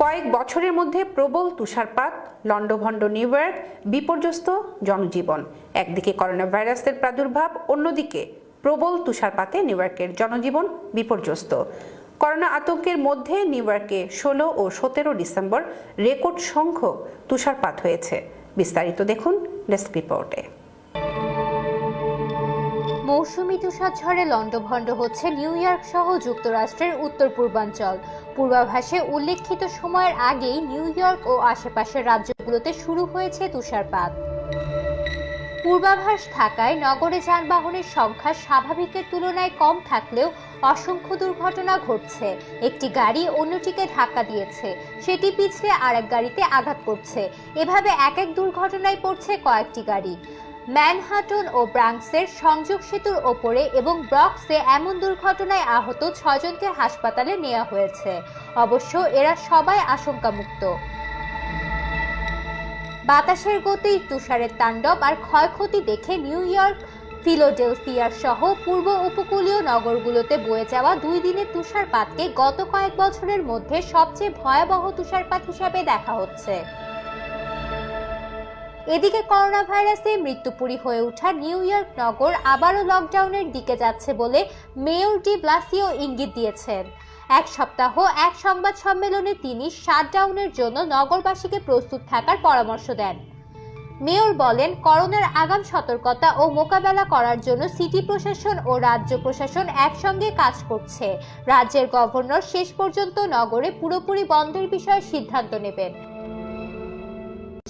কয়েক বছরের মধ্যে প্রবল তুষারপাত, লন্ডভন্ড নিউ ইয়র্ক, বিপর্যস্ত জনজীবন। একদিকে করোনা ভাইরাসের প্রাদুর্ভাব, অন্যদিকে প্রবল তুষারপাতে নিউ ইয়র্কের জনজীবন বিপর্যস্ত। করোনা আতঙ্কের মধ্যে নিউ ইয়র্কে 16 ও 17 ডিসেম্বর রেকর্ড সংখ্যক তুষারপাত হয়েছে। বিস্তারিত দেখুন ডেস্ক রিপোর্টে। মৌসুমী তুষারঝড়ে লন্ডভন্ড হচ্ছে নিউ ইয়র্ক সহ যুক্তরাষ্ট্রের উত্তর পূর্বাঞ্চল। পূর্বাভাসে উল্লেখিত সময়ের আগেই নিউ ইয়র্ক ও আশেপাশের রাজ্যগুলোতে শুরু হয়েছে তুষারপাত। পূর্বাভাস থাকায় নগরে যানবাহনের সংখ্যা স্বাভাবিকের তুলনায় কম থাকলেও অসংখ্য দুর্ঘটনা ঘটছে। একটি গাড়ি অন্যটিকে ধাক্কা দিয়েছে, সেটি পিছলে আরেক গাড়িতে আঘাত করছে। এভাবে এক এক দুর্ঘটনায় পড়ছে কয়েকটি গাড়ি। ম্যানহাটন ও ব্রাঙ্কসের সংযোগ সেতুর ওপরে এবং ব্রক্সে এমন দুর্ঘটনায় আহত 6 জনকে হাসপাতালে নেওয়া হয়েছে। অবশ্য এরা সবাই আশঙ্কামুক্ত। বাতাসের গতি, তুষারের তাণ্ডব আর ক্ষয়ক্ষতি দেখে নিউ ইয়র্ক, ফিলাডেলফিয়া সহ পূর্ব উপকূলীয় নগরগুলোতে বয়ে যাওয়া 2 দিনের তুষারপাতকে গত কয়েক বছরের মধ্যে সবচেয়ে ভয়াবহ তুষারপাত হিসাবে দেখা হচ্ছে। এদিকে করোনা ভাইরাসে মৃত্যুপুরী হয়ে ওঠা নিউ ইয়র্ক নগর আবারও লকডাউনের দিকে যাচ্ছে বলে মেয়র ডি ব্লাসিও ইঙ্গিত দিয়েছেন। এক সপ্তাহ এক সংবাদ সম্মেলনে তিনি শাটডাউনের জন্য নগরবাসীকে প্রস্তুত থাকার পরামর্শ দেন। মেয়র বলেন, করোনার আগাম সতর্কতা ও মোকাবেলা করার জন্য সিটি প্রশাসন ও রাজ্য প্রশাসন একসঙ্গে কাজ করছে। রাজ্যের গভর্নর শেষ পর্যন্ত নগরে পুরোপুরি বন্ধের বিষয়ে সিদ্ধান্ত নেবেন।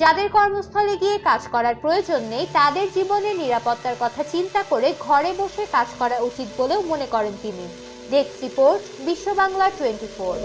যাদের কর্মস্থলে গিয়ে কাজ করার প্রয়োজন নেই, তাদের জীবনের নিরাপত্তার কথা চিন্তা করে ঘরে বসে কাজ করা উচিত বলেও মনে করেন তিনি। ডেস্ক রিপোর্ট, বিশ্ব বাংলা 24।